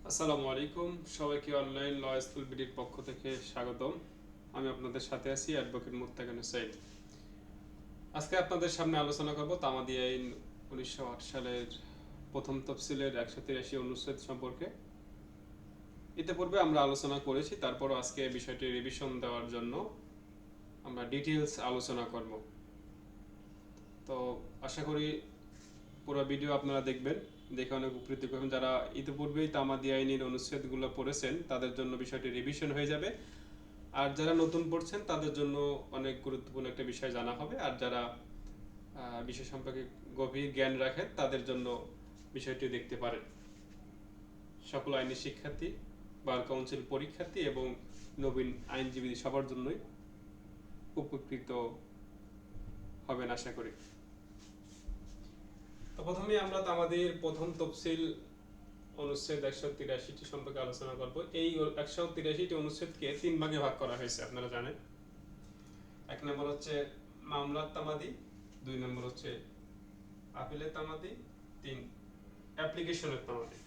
আসসালামু আলাইকুম, সবাইকে অনলাইন ল স্কুল বিডির পক্ষ থেকে স্বাগতম। আমি আপনাদের সাথে আছি অ্যাডভোকেট মুত্তাকিন হোসেন। আজকে আপনাদের সামনে আলোচনা করব তামাদি আইন 1908 সালের প্রথম তফসিলের 183 অনুচ্ছেদ সম্পর্কে। ইতিপূর্বে আমরা আলোচনা করেছি, তারপরও আজকে বিষয়টি রিভিশন দেওয়ার জন্য আমরা ডিটেইলস আলোচনা করব। তো আশা করি পুরো ভিডিও আপনারা দেখবেন, দেখে অনেক উপকৃত হবেন। যারা ইতিপূর্বেই তামাদি আইনের অনুচ্ছেদগুলো পড়েছেন তাদের জন্য বিষয়টি রিভিশন হয়ে যাবে, আর যারা নতুন পড়ছেন তাদের জন্য অনেক গুরুত্বপূর্ণ একটা বিষয় জানা হবে। আর যারা বিষয় সম্পর্কে গভীর জ্ঞান রাখেন তাদের জন্য বিষয়টি দেখতে পারেন। সকল আইনি শিক্ষার্থী, বার কাউন্সিল পরীক্ষার্থী এবং নবীন আইনজীবী সবার জন্যই উপকৃত হবেন আশা করি। তো প্রথমে আমরা আমাদের প্রথম তফসিল অনুচ্ছেদ 183টি সম্পর্কে আলোচনা করব। এই 183টি অনুচ্ছেদকে 3 ভাগে ভাগ করা হয়েছে, আপনারা জানেন। 1 নম্বর হচ্ছে মামলার তামাদি, 2 নম্বর হচ্ছে আপিলের তামাদি, 3 অ্যাপ্লিকেশনের তামাদি।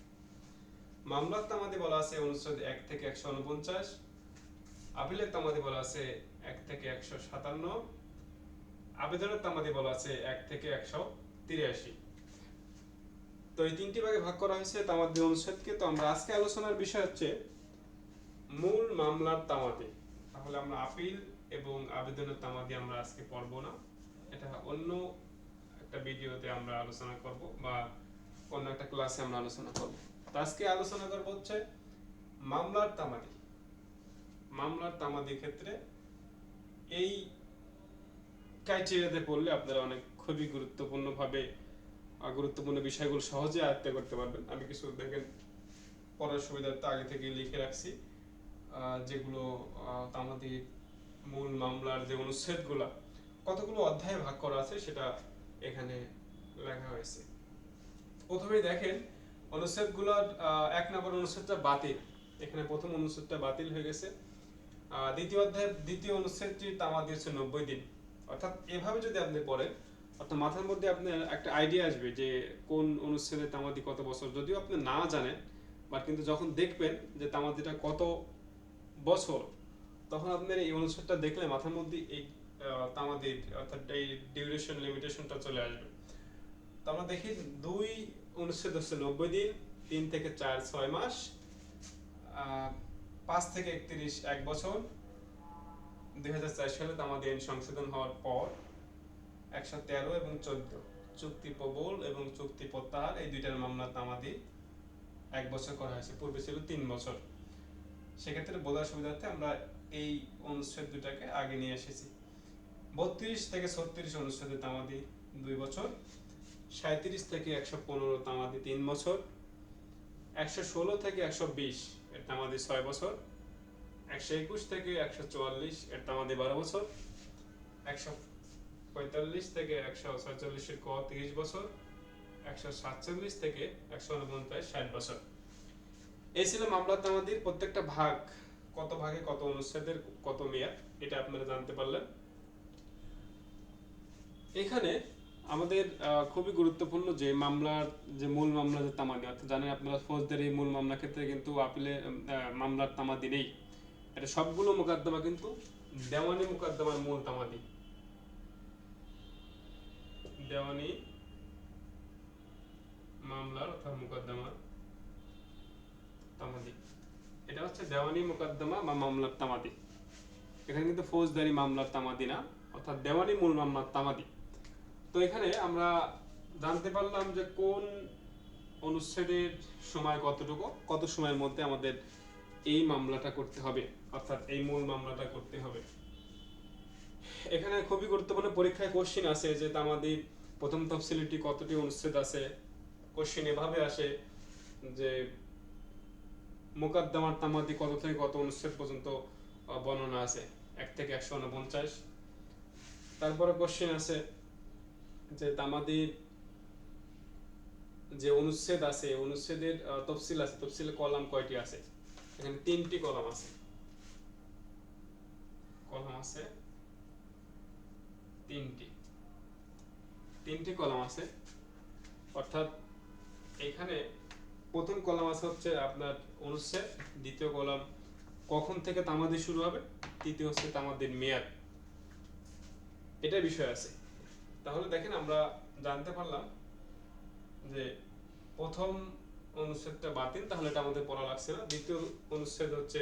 মামলার তামাদি বলা আছে অনুচ্ছেদ 1 থেকে 149, আপিলের তামাদি বলা আছে 1 থেকে 157, আবেদনের তামাদি বলা আছে 1 থেকে 183। তো এই 3টি ভাগে ভাগ করা হয়েছে তামাদি অনুচ্ছেদকে। তো আমরা আজকে আলোচনার বিষয় হচ্ছে মূল মামলার তামাদি। তাহলে আমরা আপিল এবং আবেদনের তামাদি আমরা আজকে পড়ব না, এটা অন্য একটা ভিডিওতে আমরা আলোচনা করব বা অন্য একটা ক্লাসে আমরা আলোচনা করব। তো আজকে আলোচনা করব হচ্ছে মামলার তামাদি। মামলার তামাদির ক্ষেত্রে এই ক্রাইটেরিয়াতে পড়লে আপনারা অনেক খুবই গুরুত্বপূর্ণ বিষয়গুলো সহজে আয়ত্ত করতে পারবেন। আমি কিছু দেখেন পড়ার সুবিধার্থে আগে থেকে লিখে রাখছি, যেগুলো তামাদি মূল মামলার যে অনুচ্ছেদগুলো কতগুলো অধ্যায়ে ভাগ করা আছে সেটা এখানে লেখা হয়েছে। প্রথমেই দেখেন অনুচ্ছেদগুলোর 1 নম্বর অনুচ্ছেদটা বাতিল। এখানে প্রথম অনুচ্ছেদটা বাতিল হয়ে গেছে। দ্বিতীয় অনুচ্ছেদটি তামাদি হচ্ছে 90 দিন। অর্থাৎ এভাবে যদি আপনি পড়েন, অর্থাৎ মাথার মধ্যে আপনার একটা আইডিয়া আসবে যে কোন অনুচ্ছেদে তামাদি কত বছর, যদিও আপনি না জানেন, বাট কিন্তু যখন দেখবেন যে তামাদিটা কত বছর, তখন আপনার এই অনুচ্ছেদটা দেখলে মাথার মধ্যে এই তামাদির অর্থাৎ এই ডিউরেশন লিমিটেশনটা চলে আসবে। তো আমরা দেখি 2 অনুচ্ছেদ হচ্ছে 90 দিন, 3 থেকে 4 6 মাস, 5 থেকে 31 1 বছর। 2004 সালে তামাদি আইন সংশোধন হওয়ার পর 113 এবং 14 চুক্তি প্রবল এবং চুক্তি প্রত্যাহার, এই দুইটার মামলা তামাদি 1 বছর করা হয়েছে, পূর্বে ছিল 3 বছর। সেক্ষেত্রে বোঝার সুবিধার্থে আমরা এই অনুচ্ছেদ দুটাকে আগে নিয়ে এসেছি। 32 থেকে 36 অনুচ্ছেদে তামাদি 2 বছর, 37 থেকে 115 তামাদি 3 বছর, 116 থেকে 120 এর তামাদি 6 বছর, 121 থেকে 144 এর তামাদি 12 বছর, 145 থেকে 146 এর ক 30 বছর, 147 থেকে 149 60 বছর। এই ছিল মামলার তামাদির প্রত্যেকটা ভাগ, কত ভাগে কত অনুচ্ছেদের কত মেয়াদ, এটা আপনারা জানতে পারলেন। এখানে আমাদের খুবই গুরুত্বপূর্ণ যে মামলার যে মূল মামলা যে তামাদি, অর্থাৎ জানেন আপনারা ফৌজদারি মূল মামলা ক্ষেত্রে কিন্তু আপিলে মামলার তামাদি নেই। এটা সবগুলো মোকদ্দমা কিন্তু দেওয়ানি মোকদ্দমার মূল তামাদি। দেওয়ানি মামলার অর্থাৎ মোকদ্দমার তামাদি, এটা হচ্ছে দেওয়ানি মোকদ্দমা বা মামলার তামাদি। এখানে কিন্তু ফৌজদারি মামলার তামাদি না, অর্থাৎ দেওয়ানি মূল মামলার তামাদি। তো এখানে আমরা জানতে পারলাম যে কোন অনুচ্ছেদের সময় কতটুকু, কত সময়ের মধ্যে আমাদের এই মামলাটা করতে হবে, অর্থাৎ এই মূল মামলাটা করতে হবে। এখানে খুবই গুরুত্বপূর্ণ পরীক্ষায় কোশ্চেন আছে যে তামাদি প্রথম তফসিলটি কতটি অনুচ্ছেদ আছে। কোশ্চেন এভাবে আসে যে মোকদ্দমার তামাদি কত থেকে কত অনুচ্ছেদ পর্যন্ত বর্ণনা আছে, 1 থেকে 149। তারপরে কোশ্চেন আছে যে তামাদি যে অনুচ্ছেদ আছে, অনুচ্ছেদের তফসিল আছে, তফসিলে কলাম কয়টি আছে। এখানে 3টি কলাম আছে, কলাম আছে 3টি কলাম আছে। অর্থাৎ এখানে প্রথম কলাম আছে হচ্ছে আপনার অনুচ্ছেদ, দ্বিতীয় কলাম কখন থেকে তামাদি শুরু হবে, তৃতীয় হচ্ছে তামাদির মেয়াদ, এটা বিষয় আছে। তাহলে দেখেন আমরা জানতে পারলাম যে প্রথম অনুচ্ছেদটা বাতিল, তাহলে এটা আমাদের পড়া লাগছে না। দ্বিতীয় অনুচ্ছেদ হচ্ছে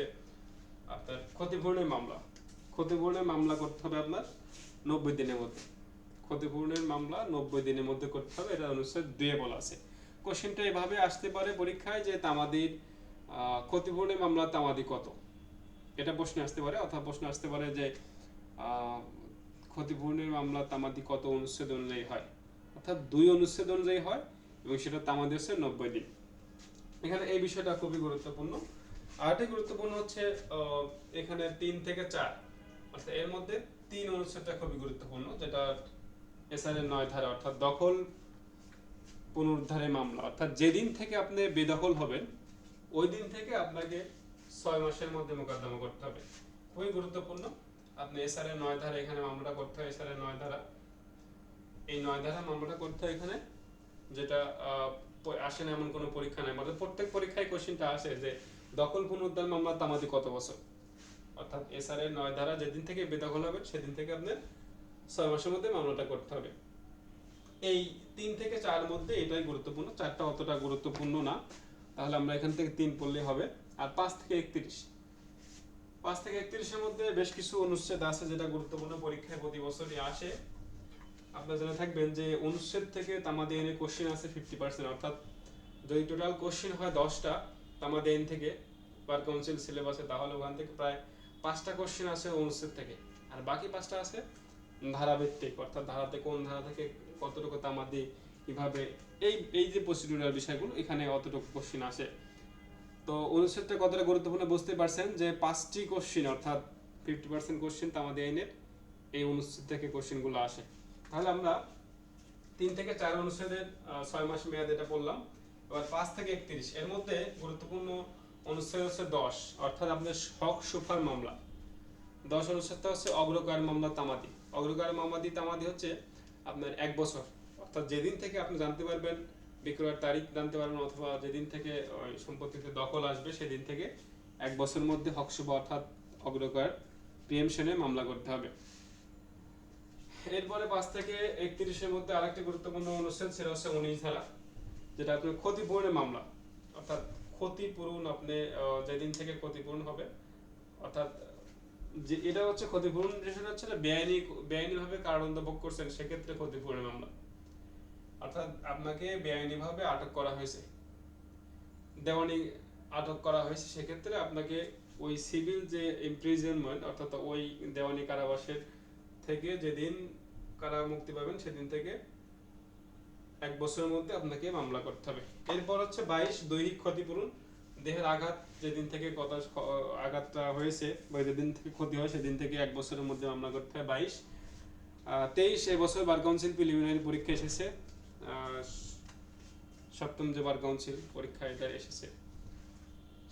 আপনার ক্ষতিপূরণের মামলা। ক্ষতিপূরণের মামলা করতে হবে আপনার 90 দিনের মধ্যে। ক্ষতিপূরণের মামলা 90 দিনের মধ্যে করতে হবে, এটা অনুচ্ছেদ 2 বলা আছে। কোশ্চেনটা এভাবে আসতে পারে পরীক্ষায় যে তামাদির ক্ষতিপূরণের মামলা তামাদি কত, এটা প্রশ্ন আসতে পারে। অথবা প্রশ্ন আসতে পারে যে ক্ষতিপূরণের মামলা তামাদি কত অনুচ্ছেদ অনুযায়ী হয়, অর্থাৎ 2 অনুচ্ছেদ অনুযায়ী হয় এবং সেটা তামাদি হচ্ছে 90 দিন। এখানে এই বিষয়টা খুবই গুরুত্বপূর্ণ। আরেকটি গুরুত্বপূর্ণ হচ্ছে এখানে 3 থেকে 4, অর্থাৎ এর মধ্যে 3 অনুচ্ছেদটা খুবই গুরুত্বপূর্ণ, যেটা এসআরের 9 ধারা, অর্থাৎ দখল পুনরুদ্ধারের মামলা। অর্থাৎ যেদিন থেকে আপনি বেদখল হবেন ওই দিন থেকে আপনাকে 6 মাসের মধ্যে মোকদ্দমা করতে হবে, খুবই গুরুত্বপূর্ণ। আপনি এসআরের 9 ধারা এখানে মামলাটা করতে হয়, এসআরের 9 ধারা, এই 9 ধারা মামলাটা করতে হয় এখানে, যেটা আসে না এমন কোনো পরীক্ষা নাই। মানে প্রত্যেক পরীক্ষায় কোশ্চেনটা আসে যে দখল পুনরুদ্ধার মামলা তামাদি কত বছর, অর্থাৎ এসআরের 9 ধারা যেদিন থেকে বেদখল হবে সেদিন থেকে আপনি 6 মাসের মধ্যে মামলাটা করতে হবে। এই 3 থেকে 4 মধ্যে এটাই গুরুত্বপূর্ণ, 4টা অতটা গুরুত্বপূর্ণ না। তাহলে আমরা এখান থেকে 3 পড়লে হবে। আর 5 থেকে 31, 5 থেকে 31 এর মধ্যে বেশ কিছু অনুচ্ছেদ আছে যেটা গুরুত্বপূর্ণ, পরীক্ষায় প্রতি বছরই আসে। আপনারা জেনে থাকবেন যে অনুচ্ছেদ থেকে তামাদি আইনের কোশ্চেন আছে 50%, অর্থাৎ যদি টোটাল কোশ্চেন হয় 10টা তামাদি আইন থেকে বার কাউন্সিল সিলেবাসে, তাহলে ওখান থেকে প্রায় 5টা কোশ্চেন আছে অনুচ্ছেদ থেকে, আর বাকি 5টা আছে ধারাভিত্তিক, অর্থাৎ ধারাতে কোন ধারা থেকে কতটুকু তামাদি, কিভাবে, এই যে প্রসিডিউরাল বিষয়গুলো, এখানে অতটুকু কোশ্চেন আসে। তো অনুচ্ছেদটা কতটা গুরুত্বপূর্ণ বুঝতে পারছেন যে 5টি কোশ্চেন, অর্থাৎ 50% কোশ্চেন তামাদি আইনের এই অনুচ্ছেদ থেকে কোশ্চেনগুলো আসে। তাহলে আমরা 3 থেকে 4 অনুচ্ছেদের 6 মাস মেয়াদ এটা পড়লাম। এবার 5 থেকে 31 এর মধ্যে গুরুত্বপূর্ণ অনুচ্ছেদ হচ্ছে 10, অর্থাৎ আপনার হক সুফার মামলা। 10 অনুচ্ছেদটা হচ্ছে অগ্রকার মামলা তামাদি। অগ্রকার মামলাদি তামাদি হচ্ছে আপনার 1 বছর, অর্থাৎ যেদিন থেকে আপনি জানতে পারবেন, বিক্রয়ের তারিখ জানতে পারবেন, অথবা যেদিন থেকে ওই সম্পত্তিতে দখল আসবে সেদিন থেকে 1 বছরের মধ্যে হক সুফা অর্থাৎ অগ্রকার প্রিএমশনে মামলা করতে হবে। এরপরে 5 থেকে 31 এর মধ্যে আরেকটি গুরুত্বপূর্ণ অনুচ্ছেদ, সেটা হচ্ছে 19 ধারা, যেটা আপনার ক্ষতিপূরণের মামলা। অর্থাৎ ক্ষতিপূরণ আপনি যেদিন থেকে ক্ষতিপূরণ হবে, অর্থাৎ যে এটা হচ্ছে ক্ষতিপূরণ, যেটা হচ্ছে বেআইনিভাবে কারাদণ্ড ভোগ করছেন, সেক্ষেত্রে ক্ষতিপূরণের মামলা। অর্থাৎ আপনাকে বেআইনিভাবে আটক করা হয়েছে, দেওয়ানি আটক করা হয়েছে, সেক্ষেত্রে আপনাকে ওই সিভিল যে ইমপ্রিজনমেন্ট, অর্থাৎ ওই দেওয়ানি কারাবাসের থেকে যেদিন কারা মুক্তি পাবেন সেদিন থেকে 1 বছরের মধ্যে আপনাকে মামলা করতে হবে। এরপর হচ্ছে 22 দৈহিক ক্ষতিপূরণ। দেহের আঘাত যেদিন থেকে আঘাতটা হয়েছে বা যেদিন থেকে ক্ষতি হয় সেদিন থেকে 1 বছরের মধ্যে মামলা করতে হয়। 22 23 এবছর বার কাউন্সিল প্রিলিমিনারি পরীক্ষা এসেছে, সপ্তম যে বার কাউন্সিল পরীক্ষা এটা এসেছে,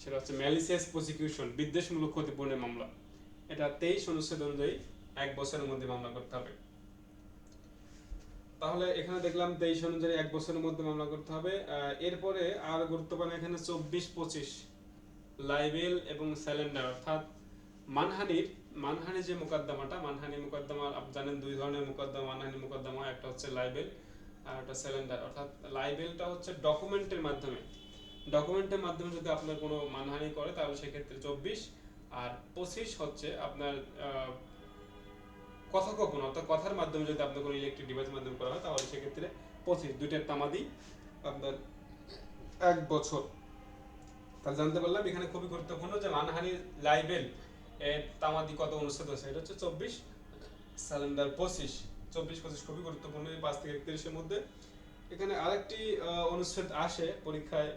সেটা হচ্ছে ম্যালিসিয়াস প্রসিকিউশন, বিদ্বেষমূলক ক্ষতিপূরণের মামলা। এটা 23 অনুচ্ছেদ অনুযায়ী 1 বছরের মধ্যে মামলা করতে হবে। তাহলে এখানে দেখলাম 23 অনুযায়ী 1 বছরের মধ্যে মামলা করতে হবে। এরপরে আর গুরুত্বপূর্ণ এখানে 24-25 লাইবেল এবং স্যালেন্ডার, অর্থাৎ মানহানি যে মোকদ্দমাটা, মানহানি মোকদ্দমা আপনি জানেন 2 ধরনের মোকদ্দমা, মানহানি মোকদ্দমা, একটা হচ্ছে লাইবেল আর একটা স্যালেন্ডার। অর্থাৎ লাইবেলটা হচ্ছে ডকুমেন্টের মাধ্যমে যদি আপনার কোনো মানহানি করে তাহলে সেক্ষেত্রে 24, আর 25 হচ্ছে আপনার কথোপকথন, অর্থাৎ কথার মাধ্যমে যদি আপনার কোনো ইলেকট্রিক ডিভাইসের মাধ্যমে করা হয় তাহলে সেক্ষেত্রে 25, দুইটার তামাদি আপনার 1 বছর। তাহলে জানতে পারলাম এখানে খুবই গুরুত্বপূর্ণ যে মানহানি লাইবেল এর তামাদি কত অনুচ্ছেদ আছে, এটা হচ্ছে 24, স্যালেন্ডার 25। 24-25 খুবই গুরুত্বপূর্ণ এই 5 থেকে 31 এর মধ্যে। এখানে আরেকটি অনুচ্ছেদ আসে পরীক্ষায়,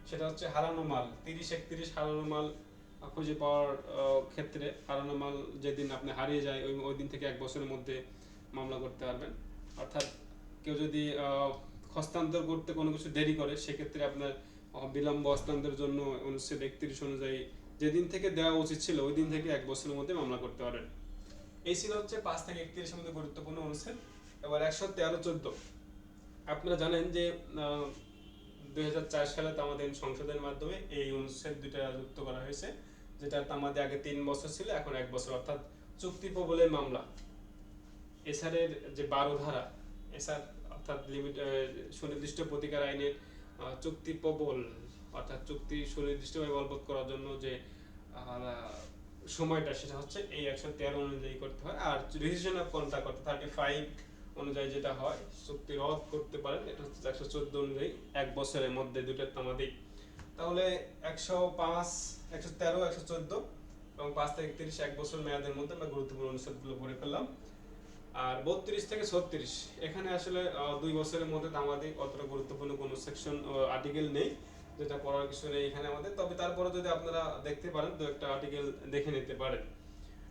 সেটা হচ্ছে হারানো মাল। 30-31 হারানো মাল খুঁজে পাওয়ার ক্ষেত্রে, হারানো মাল যেদিন আপনি হারিয়ে যায় ওই দিন থেকে 1 বছরের মধ্যে মামলা করতে পারবেন। অর্থাৎ কেউ যদি হস্তান্তর করতে কোনো কিছু দেরি করে সেক্ষেত্রে আপনার বিলম্ব হস্তান্তরের জন্য অনুচ্ছেদ 31 অনুযায়ী যেদিন থেকে দেওয়া উচিত ছিল ওই দিন থেকে 1 বছরের মধ্যে মামলা করতে পারবেন। এই ছিল হচ্ছে 5 থেকে 31 এর মধ্যে গুরুত্বপূর্ণ অনুচ্ছেদ। এবার 113-14 আপনারা জানেন যে 2004 সালে তামাদি আইন সংশোধনের মাধ্যমে এই অনুচ্ছেদ দুইটা যুক্ত করা হয়েছে, যেটা তামাদি আগে 3 বছর ছিল, এখন 1 বছর। অর্থাৎ চুক্তি প্রবলের মামলা এসআরের যে 12 ধারা, এসআর অর্থাৎ লিমিট সুনির্দিষ্ট প্রতিকার আইনের চুক্তি প্রবল অর্থাৎ চুক্তি সুনির্দিষ্টভাবে বলবৎ করার জন্য যে সময়টা, সেটা হচ্ছে এই 113 অনুযায়ী করতে হয়। আর রেজিস্ট্রেশন অফ কন্ট্রাক্ট অর্থাৎ 35 অনুযায়ী যেটা হয়, চুক্তি রদ করতে পারেন, এটা হচ্ছে 114 অনুযায়ী 1 বছরের মধ্যে দুটোর তামাদি। তাহলে 105, 113, 114 এবং 5 থেকে 30 1 বছর মেয়াদের মধ্যে আমরা গুরুত্বপূর্ণ অনুচ্ছেদগুলো পড়ে ফেললাম। আর 32 থেকে 36 এখানে আসলে 2 বছরের মধ্যে তামাদি অতটা গুরুত্বপূর্ণ কোনো সেকশন আর্টিকেল নেই, যেটা পড়ার কিছু নেই এখানে আমাদের। তবে তারপরে যদি আপনারা দেখতে পারেন তো একটা আর্টিকেল দেখে নিতে পারেন।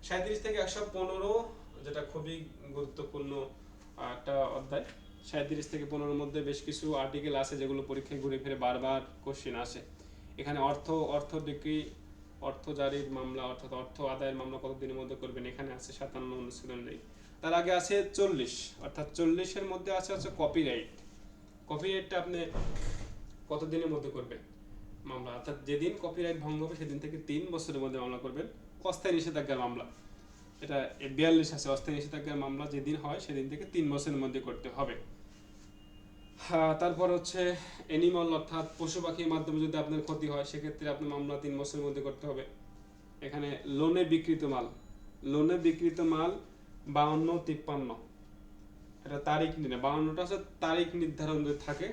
37 থেকে 115 যেটা খুবই গুরুত্বপূর্ণ একটা অধ্যায়। 37 থেকে 15 মধ্যে বেশ কিছু আর্টিকেল আছে যেগুলো পরীক্ষায় ঘুরে ফিরে বারবার কোশ্চেন আসে। এখানে অর্থ ডিগ্রি, অর্থ জারির মামলা অর্থাৎ অর্থ আদায়ের মামলা কতদিনের মধ্যে করবেন, এখানে আছে 57 অনুচ্ছেদ অনুযায়ী। তার আগে আছে 40 অর্থাৎ 40-এর মধ্যে আছে কপিরাইট। কপিরাইটটা আপনি কতদিনের মধ্যে করবেন মামলা, অর্থাৎ যেদিন কপিরাইট ভঙ্গ হবে সেদিন থেকে 3 বছরের মধ্যে মামলা করবেন। অস্থায়ী নিষেধাজ্ঞার মামলা, এটা 42 আছে, অস্থায়ী নিষেধাজ্ঞার মামলা যেদিন হয় সেদিন থেকে 3 বছরের মধ্যে করতে হবে। তারপর হচ্ছে অ্যানিমাল অর্থাৎ পশু পাখির মাধ্যমে যদি আপনার ক্ষতি হয় সেক্ষেত্রে আপনার মামলা 3 বছরের মধ্যে করতে হবে। এখানে লোনে বিক্রিত মাল 52-53 এটা তারিখ নিয়ে 52টা হচ্ছে তারিখ নির্ধারণ যদি থাকে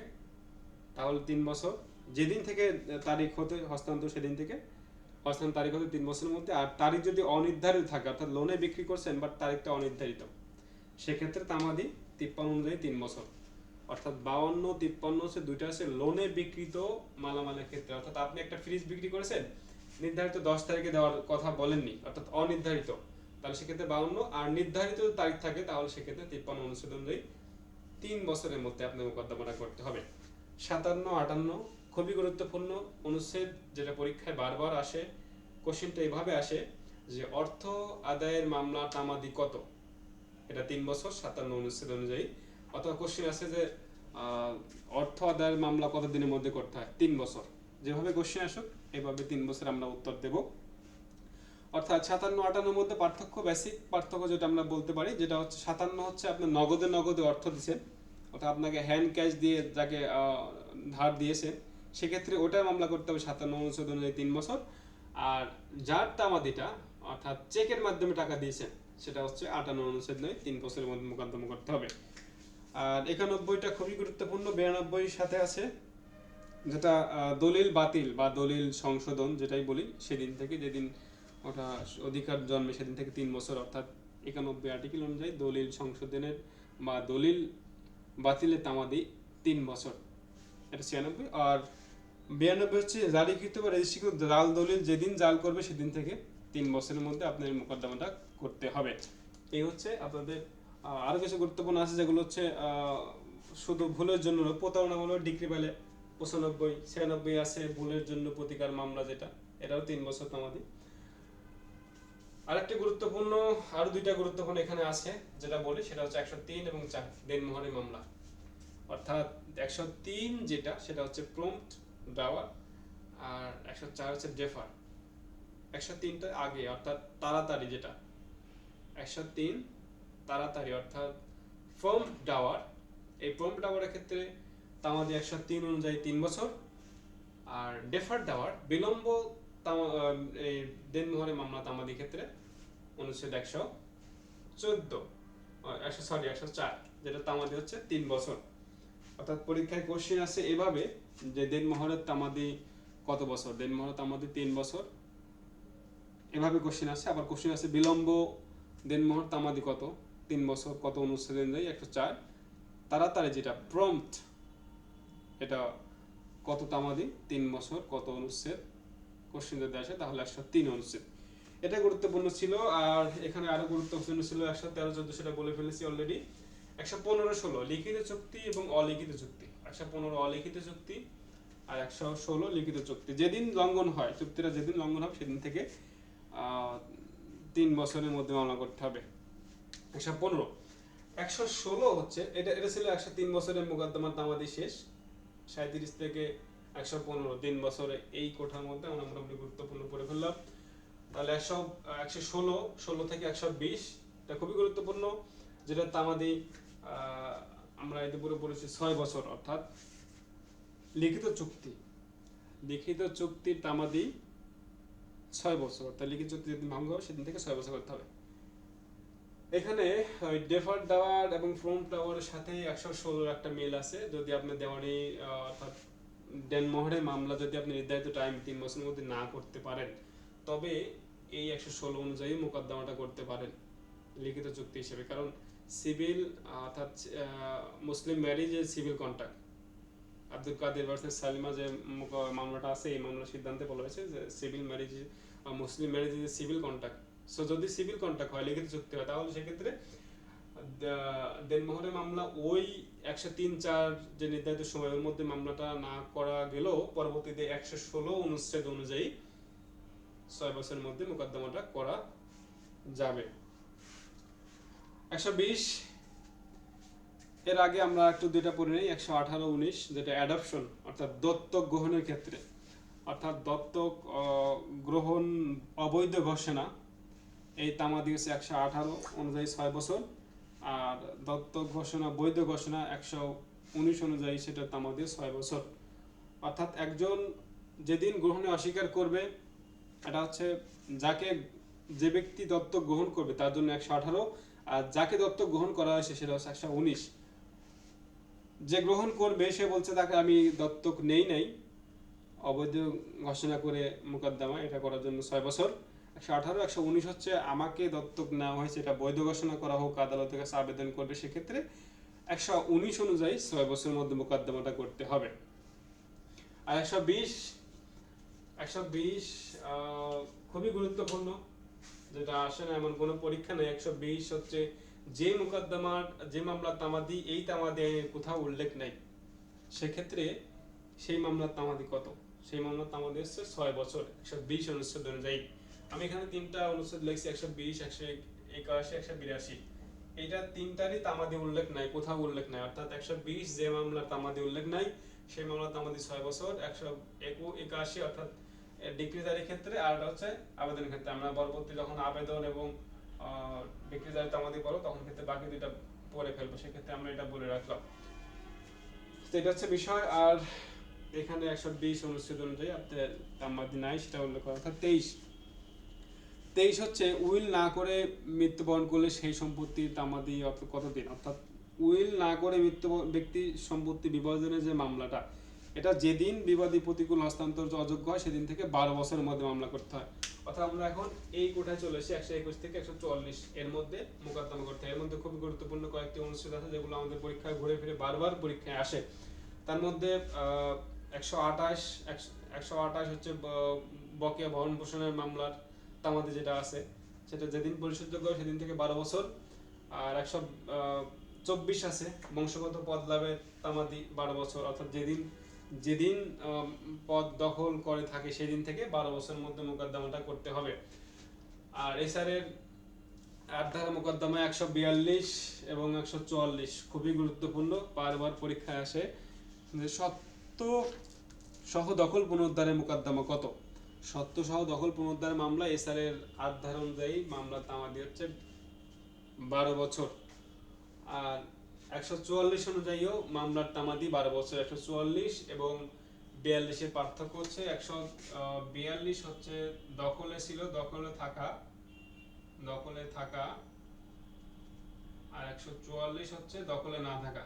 তাহলে 3 বছর, যেদিন থেকে তারিখ হতে হস্তান্তর সেদিন থেকে হস্তান্তর তারিখ হতে 3 বছরের মধ্যে। আর তারিখ যদি অনির্ধারিত থাকে অর্থাৎ লোনে বিক্রি করছেন বাট তারিখটা অনির্ধারিত, সেক্ষেত্রে তামাদি 53 অনুযায়ী 3 বছর। অর্থাৎ 52-53 হচ্ছে দুইটা আছে লোনে বিক্রিত মালামালের ক্ষেত্রে। অর্থাৎ আপনি একটা ফ্রিজ বিক্রি করেছেন, নির্ধারিত 10 তারিখে দেওয়ার কথা বলেননি, অর্থাৎ অনির্ধারিত, তাহলে সেক্ষেত্রে 52। আর নির্ধারিত যদি তারিখ থাকে তাহলে সেক্ষেত্রে 53 অনুচ্ছেদ অনুযায়ী 3 বছরের মধ্যে আপনি মোকদ্দমাটা করতে হবে। 57-58 খুবই গুরুত্বপূর্ণ অনুচ্ছেদ, যেটা পরীক্ষায় বারবার আসে। কোশ্চেনটা এভাবে আসে যে অর্থ আদায়ের মামলা তামাদি কত, এটা 3 বছর 57 অনুচ্ছেদ অনুযায়ী। অথবা কোশ্চেন আছে যে অর্থ আদায়ের মামলা কত দিনের মধ্যে করতে হয়, 3 বছর। যেভাবে কোশ্চেন আসুক এভাবে 3 বছর আমরা উত্তর দেব। অর্থাৎ 57-58 মধ্যে পার্থক্য, বেসিক পার্থক্য যেটা আমরা বলতে পারি, যেটা হচ্ছে 57 হচ্ছে আপনি নগদে অর্থ দিচ্ছেন, অর্থাৎ আপনাকে হ্যান্ড ক্যাশ দিয়ে যাকে ধার দিয়েছেন সেক্ষেত্রে ওটার মামলা করতে হবে 57 অনুচ্ছেদ অনুযায়ী 3 বছর। আর যার তামাদিটা অর্থাৎ চেকের মাধ্যমে টাকা দিয়েছেন সেটা হচ্ছে 58 অনুচ্ছেদ নয় 3 বছরের মধ্যে মোকদ্দমা করতে হবে। আর 91টা খুবই গুরুত্বপূর্ণ। 92 সাথে আছে যেটা দলিল বাতিল বা দলিল সংশোধন যেটাই বলি, সেদিন থেকে যেদিন ওটা অধিকার জন্মে সেদিন থেকে 3 বছর। অর্থাৎ 91 আর্টিকেল অনুযায়ী দলিল সংশোধনের বা দলিল বাতিলের তামাদি 3 বছর, এটা 96। আর 92 হচ্ছে জারিকৃত বা রেজিস্ট্রিকৃত জাল দলিল যেদিন জাল করবে সেদিন থেকে 3 বছরের মধ্যে আপনার মোকদ্দমাটা করতে হবে। এই হচ্ছে আপনাদের। আরো কিছু গুরুত্বপূর্ণ আছে যেগুলো হচ্ছে শুধু ভুলের জন্য প্রতারণামূলক ডিগ্রি পেলে 95, 96 আছে ভুলের জন্য প্রতিকার মামলা, যেটা এটাও 3 বছর তামাদি। আরেকটি গুরুত্বপূর্ণ, আরো দুইটা গুরুত্বপূর্ণ এখানে আছে যেটা বলি, সেটা হচ্ছে 103 এবং 4 দেনমোহরের মামলা। অর্থাৎ 103 যেটা সেটা হচ্ছে প্রম্পট ডাওয়ার, আর 104 হচ্ছে ডেফার। 103টা আগে অর্থাৎ তাড়াতাড়ি, যেটা 103 তাড়াতাড়ি অর্থাৎ প্রম্পট ডাওয়ার। এই প্রম্পট ডাওয়ারের ক্ষেত্রে তামাদি 103 অনুযায়ী 3 বছর। আর ডেফার ডাওয়ার বিলম্ব এই দেনমোহরের মামলা তামাদি ক্ষেত্রে অনুচ্ছেদ 104 যেটা তামাদি হচ্ছে 3 বছর। অর্থাৎ পরীক্ষায় কোশ্চেন আছে এভাবে যে দেনমোহরের তামাদি কত বছর, দেনমোহরের তামাদি 3 বছর, এভাবে কোশ্চেন আছে। আবার কোশ্চেন আছে বিলম্ব দেনমোহর তামাদি কত, 3 বছর, কত অনুচ্ছেদ অনুযায়ী, 104। তাড়াতাড়ি যেটা প্রম্পট, এটা কত তামাদি, 3 বছর, কত অনুচ্ছেদ, কোশ্চেন যদি আসে তাহলে 103 অনুচ্ছেদ। এটা গুরুত্বপূর্ণ ছিল। আর এখানে আরো গুরুত্বপূর্ণ ছিল 113-14, সেটা বলে ফেলেছি অলরেডি। 115-16 লিখিত চুক্তি এবং অলিখিত চুক্তি। 115 অলিখিত চুক্তি আর 116 লিখিত চুক্তি। যেদিন লঙ্ঘন হয়, চুক্তিটা যেদিন লঙ্ঘন হবে সেদিন থেকে 3 বছরের মধ্যে মামলা করতে হবে। 115 116 হচ্ছে এটা ছিল 103 বছরের মোকদ্দমার তামাদি শেষ। 37 থেকে 115 3 বছরে এই কোঠার মধ্যে আমরা মোটামুটি গুরুত্বপূর্ণ পড়ে ফেললাম। তাহলে 116 থেকে 120 এটা খুবই গুরুত্বপূর্ণ, যেটা তামাদি আমরা এতে পুরো পড়েছি 6 বছর, অর্থাৎ লিখিত চুক্তির তামাদি 6 বছর, অর্থাৎ লিখিত চুক্তি যেদিন ভঙ্গ হবে সেদিন থেকে 6 বছর করতে হবে। এখানে ডেফার্ড দাওয়ার এবং ফ্রন্ট দাওয়ারের সাথে 116 একটা মিল আছে। যদি আপনি দেওয়ানি অর্থাৎ দেনমোহরের মামলা যদি আপনি নির্ধারিত টাইম 3 বছরের মধ্যে না করতে পারেন, তবে এই 116 অনুযায়ী মোকদ্দমাটা করতে পারেন লিখিত চুক্তি হিসেবে। কারণ সিভিল অর্থাৎ Muslim marriage a civil contract, Abdul Kader versus Salima যে মামলাটা আছে, এই মামলার সিদ্ধান্তে বলা হয়েছে যে civil marriage Muslim marriage is civil contract. So যদি সিভিল কন্ট্রাক্ট হয়, লিখিত চুক্তি হয়, তাহলে সেক্ষেত্রে দেনমোহরের মামলা ওই 103(4) যে নির্ধারিত সময়ের মধ্যে মামলাটা না করা গেলেও পরবর্তীতে 116 অনুচ্ছেদ অনুযায়ী 6 বছরের মধ্যে মোকদ্দমাটা করা যাবে। 120 এর আগে আমরা একটু দুইটা পড়ে নেই, 118-19 যেটা অ্যাডপশন অর্থাৎ দত্তক গ্রহণের ক্ষেত্রে, অর্থাৎ দত্তক গ্রহণ অবৈধ ঘোষণা, এই তামাদি হচ্ছে 118 অনুযায়ী 6 বছর, আর দত্তক ঘোষণা বৈধ ঘোষণা 119 অনুযায়ী সেটা তামাদি 6 বছর। অর্থাৎ একজন যেদিন গ্রহণে অস্বীকার করবে, এটা হচ্ছে যে ব্যক্তি দত্তক গ্রহণ করবে তার জন্য 118, আর যাকে দত্তক গ্রহণ করা হয়েছে সেটা হচ্ছে 119। যে গ্রহণ করবে সে বলছে তাকে আমি দত্তক নেই নাই, অবৈধ ঘোষণা করে মোকদ্দমা, এটা করার জন্য 6 বছর। 118, 119 হচ্ছে আমাকে দত্তক নেওয়া হয়েছে, এটা বৈধ ঘোষণা করা হোক, আদালতের কাছে আবেদন করবে, সেক্ষেত্রে 119 অনুযায়ী 6 বছরের মধ্যে মোকদ্দমাটা করতে হবে। আর 120 খুবই গুরুত্বপূর্ণ, যেটা আসে না এমন কোনো পরীক্ষা নেই। 120 হচ্ছে যে মামলার তামাদি এই তামাদি আইনের কোথাও উল্লেখ নাই, সেক্ষেত্রে সেই মামলার তামাদি কত? সেই মামলার তামাদি হচ্ছে 6 বছর 120 অনুচ্ছেদ অনুযায়ী। আমি এখানে 3টা অনুচ্ছেদ লিখছি, 120, 181, 182। এইটা 3টারই তামাদি উল্লেখ নাই, কোথাও উল্লেখ নাই। অর্থাৎ 120 যে মামলার তামাদি উল্লেখ নাই, সেই মামলার তামাদি 6 বছর। 181 অর্থাৎ ডিক্রিজারির ক্ষেত্রে, আর এটা হচ্ছে আবেদনের ক্ষেত্রে। আমরা পরবর্তী যখন আবেদন এবং ডিক্রিজারি তামাদি পড়ো তখন ক্ষেত্রে বাকি দুইটা পড়ে ফেলবো, সেক্ষেত্রে আমরা এটা বলে রাখলাম। তো এটা হচ্ছে বিষয়। আর এখানে 120 অনুচ্ছেদ অনুযায়ী আপনার তামাদি নাই সেটা উল্লেখ করা। অর্থাৎ 23 হচ্ছে উইল না করে মৃত্যুবরণ করলে সেই সম্পত্তির তামাদি কতদিন? অর্থাৎ উইল না করে ব্যক্তি সম্পত্তি বিভাজনের যে মামলাটা, এটা যেদিন বিবাদী প্রতিকূল হস্তান্তর অযোগ্য হয় সেদিন থেকে 12 বছরের মধ্যে মামলা করতে হয়। অর্থাৎ আমরা এখন এই কোঠায় চলে এসেছি 121 থেকে 144 এর মধ্যে মোকদ্দমা করতে হয়। এর মধ্যে খুব গুরুত্বপূর্ণ কয়েকটি অনুচ্ছেদ আছে যেগুলো আমাদের পরীক্ষায় ঘুরে ফিরে বারবার পরীক্ষায় আসে। তার মধ্যে 128 হচ্ছে বকেয়া ভরণ পোষণের মামলার তামাদি যেটা আছে, সেটা যেদিন পরিশোধযোগ্য হয় সেদিন থেকে 12 বছর। আর 124 আছে বংশগত পদ লাভের তামাদি 12 বছর, অর্থাৎ যেদিন পদ দখল করে থাকে সেদিন থেকে 12 বছরের মধ্যে মোকদ্দমাটা করতে হবে। আর এসআরের 8 ধারা মোকদ্দমা 142 এবং 144 খুবই গুরুত্বপূর্ণ, বারবার পরীক্ষায় আসে যে সত্য সহ দখল পুনরুদ্ধারের মোকদ্দমা কত? সত্য সহ দখল পুনরুদ্ধার মামলা এসআরের 8 ধারা অনুযায়ী মামলার তামাদি হচ্ছে 12 বছর। আর 144 অনুযায়ীও মামলার তামাদি 12 বছর। 144 এবং 42 এর পার্থক্য হচ্ছে 142 হচ্ছে দখলে ছিল, দখলে থাকা, আর 144 হচ্ছে দখলে না থাকা।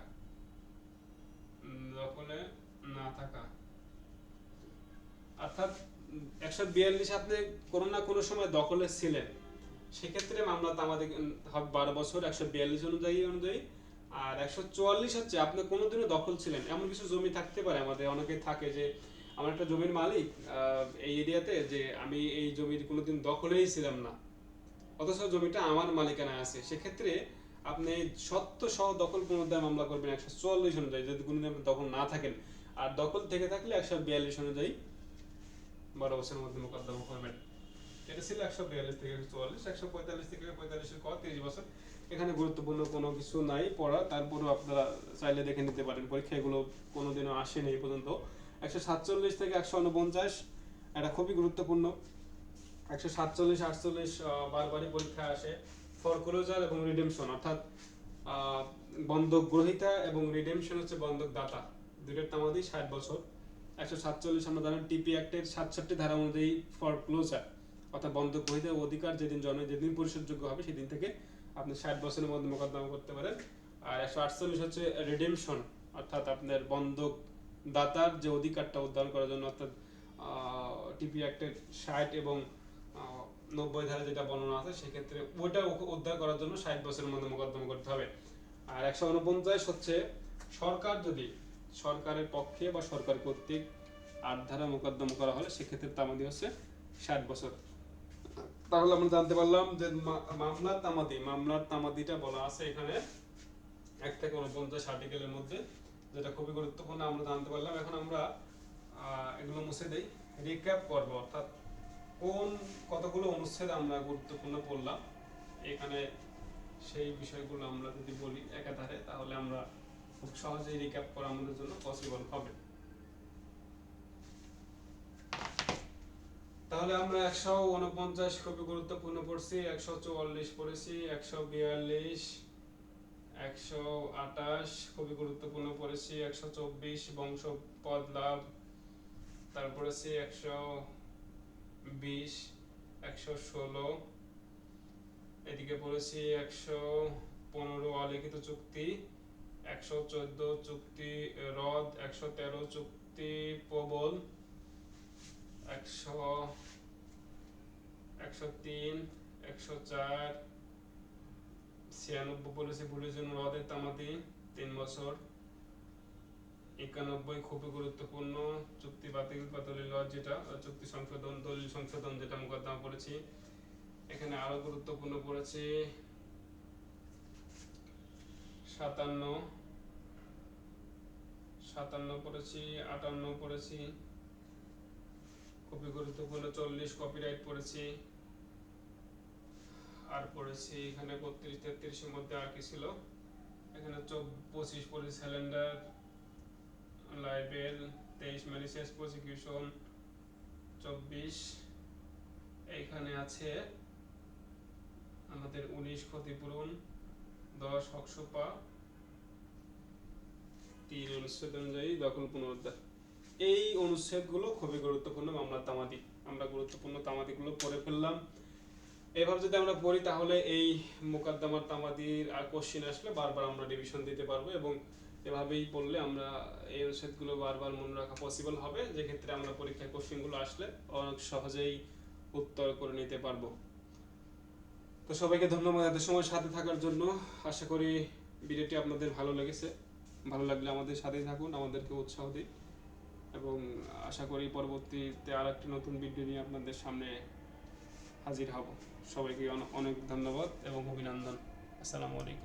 অর্থাৎ 142 আপনি কোনো না কোনো সময় দখলে ছিলেন, সেক্ষেত্রে মামলা তামাদি হবে 12 বছর 142 অনুযায়ী। আর 144 হচ্ছে আপনি কোনোদিনও দখল ছিলেন, এমন কিছু জমি থাকতে পারে, আমাদের অনেকে থাকে যে আমার একটা জমির মালিক এই এরিয়াতে, যে আমি এই জমির কোনোদিন দখলেই ছিলাম না, অথচ জমিটা আমার মালিকানায় আছে, সেক্ষেত্রে আপনি সত্য সহ দখল পুনরুদ্ধার মামলা করবেন 144 অনুযায়ী, যদি কোনোদিন আপনি দখল না থাকেন। আর দখল থেকে থাকলে 142 অনুযায়ী 12 বছরের মধ্যে মোকদ্দমা করবেন। এটা ছিল 142 থেকে 144, 145 থেকে 45 ক 30 বছর। এখানে গুরুত্বপূর্ণ কোনো কিছু নাই পড়া, তারপরেও আপনারা চাইলে দেখে নিতে পারেন, পরীক্ষা এগুলো কোনোদিনও আসেনি এই পর্যন্ত। 147 থেকে 149 এটা খুবই গুরুত্বপূর্ণ। 147 48 বারবারই পরীক্ষা আসে। ফরক্লোজার এবং রিডেমশন, অর্থাৎ বন্ধক গ্রহীতা এবং রিডেমশন হচ্ছে বন্ধক দাতা, দুইটার তামাদি 60 বছর। 147 আমরা জানেন টিপি অ্যাক্টের 67 ধারা অনুযায়ী ফরক্লোজার অর্থাৎ বন্ধক গ্রহীতার অধিকার যেদিন জন্মে যেদিন পরিশোধযোগ্য হবে সেদিন থেকে আপনি 60 বছরের মধ্যে মোকদ্দমা করতে পারেন। আর 148 হচ্ছে রিডেমশন, অর্থাৎ আপনার বন্ধক দাতার যে অধিকারটা উদ্ধার করার জন্য, অর্থাৎ টিপি অ্যাক্টের 60 এবং 90 ধারা যেটা বর্ণনা আছে সেক্ষেত্রে ওইটা উদ্ধার করার জন্য 60 বছরের মধ্যে মোকদ্দমা করতে হবে। আর 149 হচ্ছে সরকার যদি সরকারের পক্ষে বা সরকার কর্তৃক 8 ধারা মোকদ্দমা করা হলে সেক্ষেত্রে তামাদি হচ্ছে 60 বছর। তাহলে আমরা জানতে পারলাম যে মামলার তামাদিটা বলা আছে এখানে 1 থেকে 49 আর্টিকেলের মধ্যে, যেটা খুবই গুরুত্বপূর্ণ আমরা জানতে পারলাম। এখন আমরা এগুলো মুছে দেই, রিক্যাপ করব, অর্থাৎ কোন কতগুলো অনুচ্ছেদ আমরা গুরুত্বপূর্ণ পড়লাম এখানে, সেই বিষয়গুলো আমরা যদি বলি একাধারে তাহলে আমরা খুব সহজেই রিক্যাপ করা আমাদের জন্য পসিবল হবে। তাহলে আমরা 149 খুবই গুরুত্বপূর্ণ পড়ছি, 144 পড়েছি, 142 128 খুবই গুরুত্বপূর্ণ পড়েছি, 124 বংশপদ লাভ, তারপরে 120 116, এদিকে পড়েছি 115 অলিখিত চুক্তি, 114 চুক্তি রদ, 113 চুক্তি প্রবল, 103 104 96 পড়েছি ভুলের জন্য রদের তামাদি 3 বছর, 91 খুবই গুরুত্বপূর্ণ চুক্তি বাতিল বা দলিল রদ, যেটা চুক্তি সংশোধন দলিল সংশোধন যেটা মোকদ্দমা পড়েছি। এখানে আরো গুরুত্বপূর্ণ পড়েছে 57 পড়েছি, 58 পড়েছি, খুবই গুরুত্বপূর্ণ 40 কপিরাইট পড়েছি, আর পড়েছি এখানে 32 33 এর মধ্যে আর কি ছিল, এখানে 25 পড়েছি স্যালেন্ডার লাইবেল, 23 ম্যালিসিয়াস প্রসিকিউশন, 24 এইখানে আছে আমাদের 19 ক্ষতিপূরণ, 10 হকসোপা, 3 অনুচ্ছেদ অনুযায়ী দখল পুনরুদ্ধার। এই অনুচ্ছেদগুলো খুবই গুরুত্বপূর্ণ মামলার তামাদি, আমরা গুরুত্বপূর্ণ তামাদিগুলো পড়ে ফেললাম। এভাবে যদি আমরা পড়ি তাহলে এই মোকদ্দমার তামাদির আর কোশ্চেন আসলে বারবার আমরা রিভিশন দিতে পারবো, এবং এভাবেই পড়লে আমরা এই অনুচ্ছেদগুলো বারবার মনে রাখা পসিবল হবে, যে ক্ষেত্রে আমরা পরীক্ষায় কোশ্চেনগুলো আসলে অনেক সহজেই উত্তর করে নিতে পারবো। তো সবাইকে ধন্যবাদ এত সময় সাথে থাকার জন্য। আশা করি ভিডিওটি আপনাদের ভালো লেগেছে, ভালো লাগলে আমাদের সাথেই থাকুন, আমাদেরকে উৎসাহ দিন, এবং আশা করি পরবর্তীতে আরেকটি নতুন ভিডিও নিয়ে আপনাদের সামনে হাজির হব। সবাইকে অনেক ধন্যবাদ এবং অভিনন্দন। আসসালামু আলাইকুম।